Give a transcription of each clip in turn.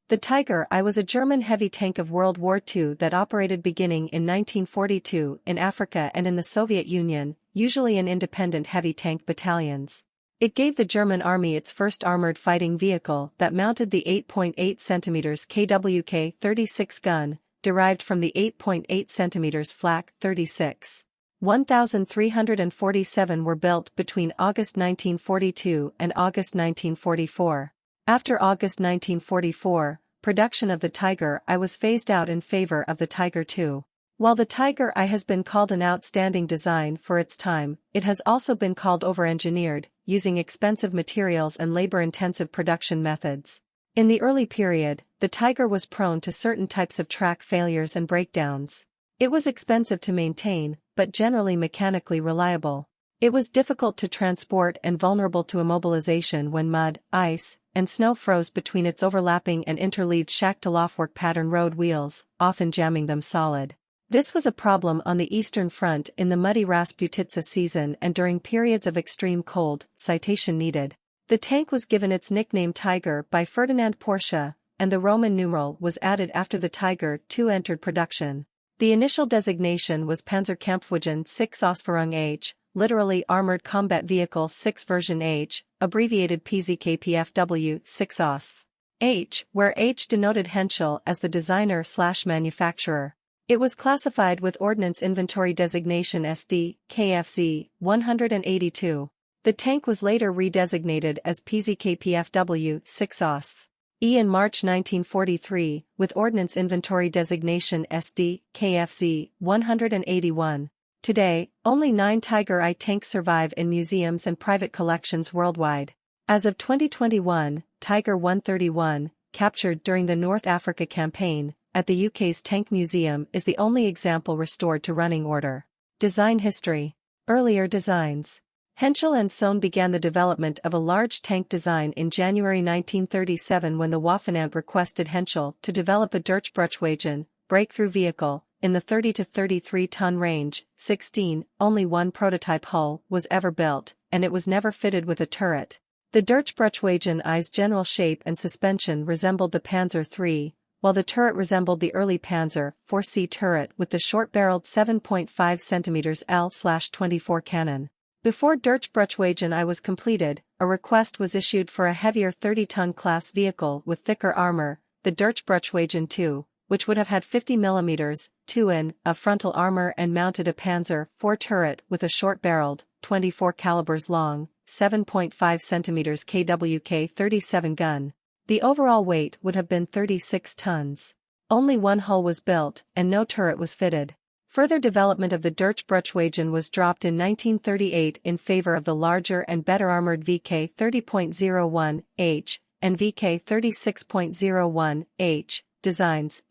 The Tiger I was a German heavy tank of World War II that operated beginning in 1942 in Africa and in the Soviet Union, usually in independent heavy tank battalions. It gave the German Army its first armored fighting vehicle that mounted the 8.8 cm KWK 36 gun, derived from the 8.8 cm Flak 36. 1,347 were built between August 1942 and August 1944. After August 1944, production of the Tiger I was phased out in favor of the Tiger II. While the Tiger I has been called an outstanding design for its time, it has also been called over-engineered, using expensive materials and labor-intensive production methods. In the early period, the Tiger was prone to certain types of track failures and breakdowns. It was expensive to maintain, but generally mechanically reliable. It was difficult to transport and vulnerable to immobilization when mud, ice, and snow froze between its overlapping and interleaved shack-to-loftwork pattern road wheels, often jamming them solid. This was a problem on the Eastern Front in the muddy Rasputitsa season and during periods of extreme cold, citation needed. The tank was given its nickname Tiger by Ferdinand Porsche, and the Roman numeral was added after the Tiger II entered production. The initial designation was Panzerkampfwagen 6 Ausführung H, literally Armored Combat Vehicle 6 Version H, abbreviated PZKPFW 6 Ausf. H, where H denoted Henschel as the designer/manufacturer. It was classified with Ordnance Inventory Designation SD, KFZ, 182. The tank was later redesignated as PZKPFW 6 Ausf. E in March 1943, with Ordnance Inventory Designation SD, KFZ, 181. Today, only 9 Tiger I tanks survive in museums and private collections worldwide. As of 2021, Tiger 131, captured during the North Africa campaign, at the UK's Tank Museum is the only example restored to running order. Design history. Earlier designs. Henschel and Sohn began the development of a large tank design in January 1937 when the Waffenamt requested Henschel to develop a Durchbruchwagen, breakthrough vehicle, in the 30 to 33-ton range. 16, only one prototype hull was ever built, and it was never fitted with a turret. The Durchbruchwagen I's general shape and suspension resembled the Panzer III, while the turret resembled the early Panzer IV turret with the short-barreled 7.5 cm L/24 cannon. Before Durchbruchwagen I was completed, a request was issued for a heavier 30-ton class vehicle with thicker armor, the Durchbruchwagen II, which would have had 50 mm, 2 in, of frontal armor and mounted a Panzer IV turret with a short-barreled, 24 calibers long, 7.5 cm KWK 37 gun. The overall weight would have been 36 tons. Only one hull was built, and no turret was fitted. Further development of the Durchbruchwagen was dropped in 1938 in favor of the larger and better armored VK 30.01H and VK 36.01H designs.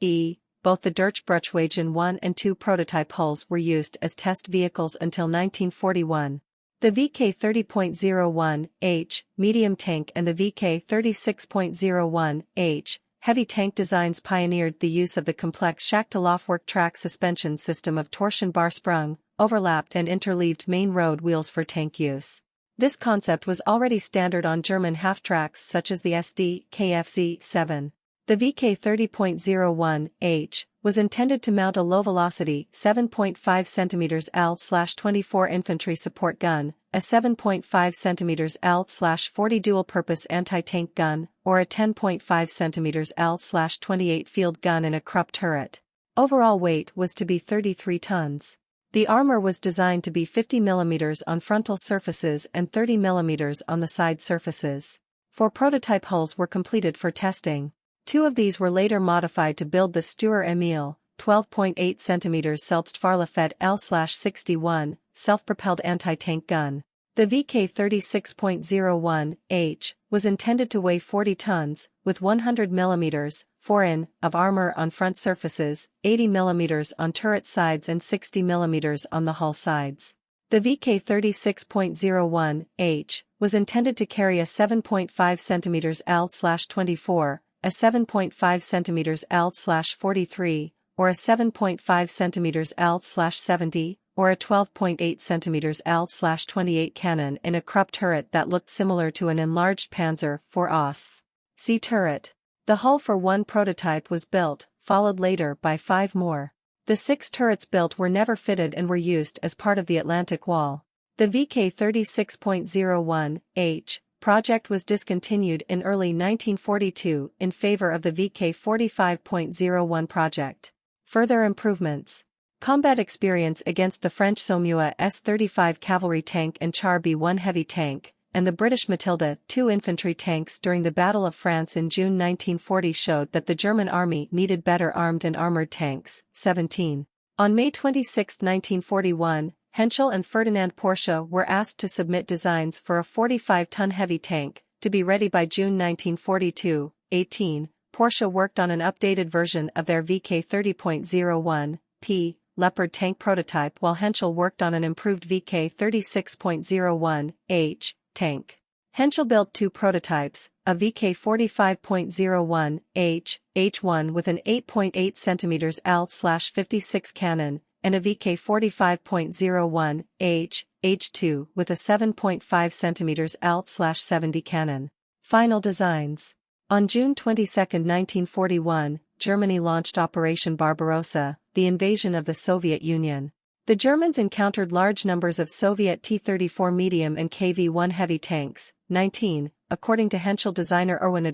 Both the Durchbruchwagen 1 and 2 prototype hulls were used as test vehicles until 1941. The VK 30.01H medium tank and the VK 36.01H heavy tank designs pioneered the use of the complex shack-to-loftwork track suspension system of torsion bar sprung, overlapped and interleaved main road wheels for tank use. This concept was already standard on German half-tracks such as the SD KFZ 7. The VK 30.01H was intended to mount a low-velocity 7.5 cm L/24 infantry support gun, a 7.5 cm L/40 dual-purpose anti-tank gun, or a 10.5 cm L/28 field gun in a Krupp turret. Overall weight was to be 33 tons. The armor was designed to be 50 mm on frontal surfaces and 30 mm on the side surfaces. 4 prototype hulls were completed for testing. 2 of these were later modified to build the Stuer Emil, 12.8 cm Selbstfahrlafett L/61, self-propelled anti-tank gun. The VK 36.01H was intended to weigh 40 tons, with 100 mm, 4 in, of armor on front surfaces, 80 mm on turret sides and 60 mm on the hull sides. The VK 36.01H was intended to carry a 7.5 cm L/24, a 7.5 cm L/43, or a 7.5 cm L/70, or a 12.8 cm L/28 cannon in a Krupp turret that looked similar to an enlarged Panzer IV Ausf. C turret. The hull for one prototype was built, followed later by 5 more. The 6 turrets built were never fitted and were used as part of the Atlantic Wall. The VK36.01H project was discontinued in early 1942 in favor of the VK45.01 project. Further improvements. Combat experience against the French Saumur S-35 cavalry tank and Char B-1 heavy tank, and the British Matilda II infantry tanks during the Battle of France in June 1940 showed that the German army needed better armed and armoured tanks. 17. On May 26, 1941, Henschel and Ferdinand Porsche were asked to submit designs for a 45-ton heavy tank, to be ready by June 1942. 18. Porsche worked on an updated version of their VK30.01P Leopard tank prototype while Henschel worked on an improved VK36.01H tank. Henschel built 2 prototypes, a VK45.01H H1 with an 8.8 cm L/56 cannon, and a VK45.01H H2 with a 7.5 cm L/70 cannon. Final designs. On June 22, 1941, Germany launched Operation Barbarossa, the invasion of the Soviet Union. The Germans encountered large numbers of Soviet T-34 medium and KV-1 heavy tanks. 19. According to Henschel designer Erwin,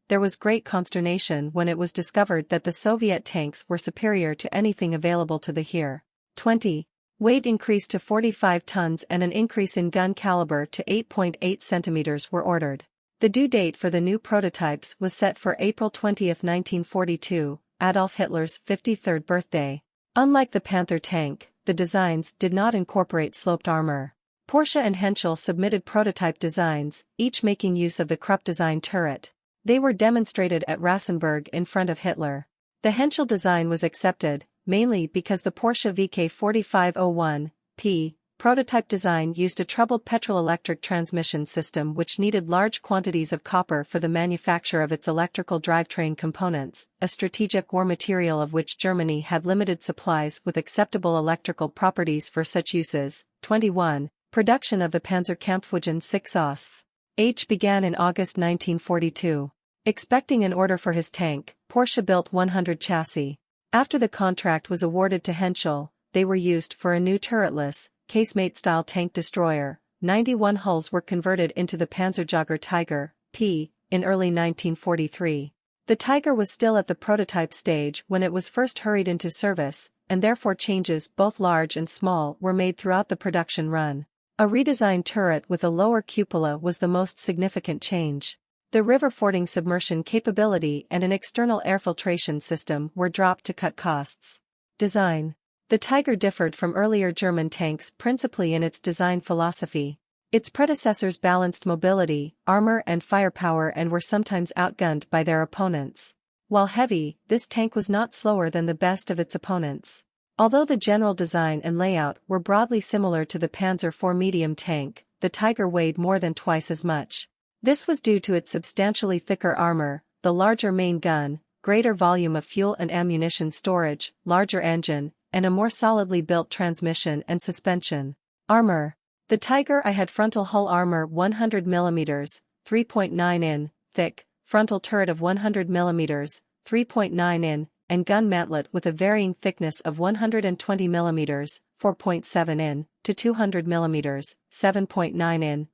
there was great consternation when it was discovered that the Soviet tanks were superior to anything available to the Heer. 20. Weight increased to 45 tons and an increase in gun caliber to 8.8 centimeters were ordered. The due date for the new prototypes was set for April 20, 1942, Adolf Hitler's 53rd birthday. Unlike the Panther tank, the designs did not incorporate sloped armor. Porsche and Henschel submitted prototype designs, each making use of the Krupp design turret. They were demonstrated at Rassenburg in front of Hitler. The Henschel design was accepted, mainly because the Porsche VK4501P prototype design used a troubled petrol-electric transmission system which needed large quantities of copper for the manufacture of its electrical drivetrain components, a strategic war material of which Germany had limited supplies with acceptable electrical properties for such uses. 21. Production of the Panzerkampfwagen 6 Ausf. H began in August 1942. Expecting an order for his tank, Porsche built 100 chassis. After the contract was awarded to Henschel, they were used for a new turretless, casemate-style tank destroyer. 91 hulls were converted into the Panzerjäger Tiger P in early 1943. The Tiger was still at the prototype stage when it was first hurried into service, and therefore changes both large and small were made throughout the production run. A redesigned turret with a lower cupola was the most significant change. The river fording submersion capability and an external air filtration system were dropped to cut costs. Design. The Tiger differed from earlier German tanks principally in its design philosophy. Its predecessors balanced mobility, armor and firepower and were sometimes outgunned by their opponents. While heavy, this tank was not slower than the best of its opponents. Although the general design and layout were broadly similar to the Panzer IV medium tank, the Tiger weighed more than twice as much. This was due to its substantially thicker armor, the larger main gun, greater volume of fuel and ammunition storage, larger engine, and a more solidly built transmission and suspension. Armor. The Tiger I had frontal hull armor 100 mm, 3.9 in, thick, frontal turret of 100 mm, 3.9 in, and gun mantlet with a varying thickness of 120 mm, 4.7 in, to 200 mm, 7.9 in.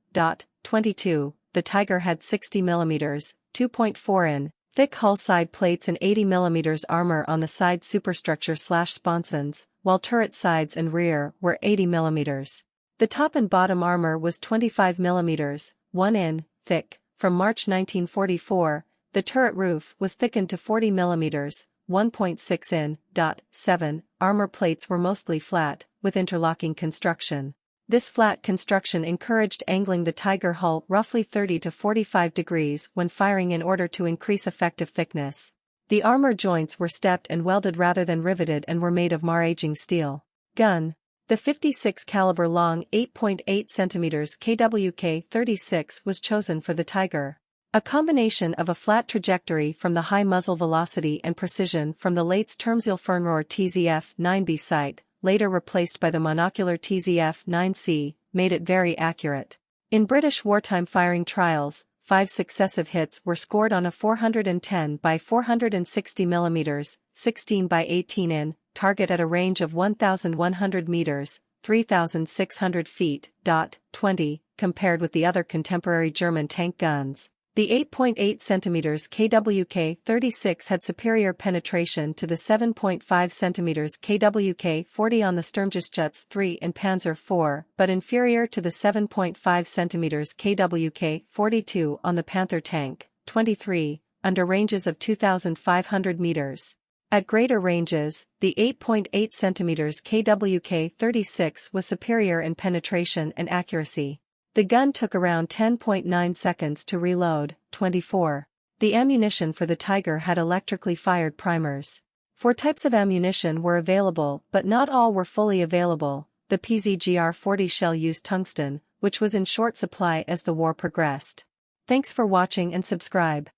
22. The Tiger had 60 mm, 2.4 in, thick hull side plates and 80 mm armor on the side superstructure/sponsons, while turret sides and rear were 80 mm. The top and bottom armor was 25 mm, 1 in, thick. From March 1944, the turret roof was thickened to 40 mm, 1.6 in. 7. Armor plates were mostly flat, with interlocking construction. This flat construction encouraged angling the Tiger hull roughly 30 to 45 degrees when firing in order to increase effective thickness. The armor joints were stepped and welded rather than riveted and were made of mar-aging steel. Gun. The 56 caliber long 8.8 cm KWK-36 was chosen for the Tiger. A combination of a flat trajectory from the high muzzle velocity and precision from the Lates Termziel-Fernrohr TZF-9B sight, later replaced by the monocular TZF-9C, made it very accurate. In British wartime firing trials, 5 successive hits were scored on a 410 by 460 mm, 16 by 18 in, target at a range of 1,100 meters, 3,600 feet. 20, compared with the other contemporary German tank guns. The 8.8 cm KWK-36 had superior penetration to the 7.5 cm KWK-40 on the Sturmgeschütz III and Panzer IV, but inferior to the 7.5 cm KWK-42 on the Panther tank. 23, under ranges of 2,500 meters. At greater ranges, the 8.8 cm KWK-36 was superior in penetration and accuracy. The gun took around 10.9 seconds to reload. 24. The ammunition for the Tiger had electrically fired primers. 4 types of ammunition were available, but not all were fully available. The PZGR-40 shell used tungsten, which was in short supply as the war progressed. Thanks for watching and subscribe.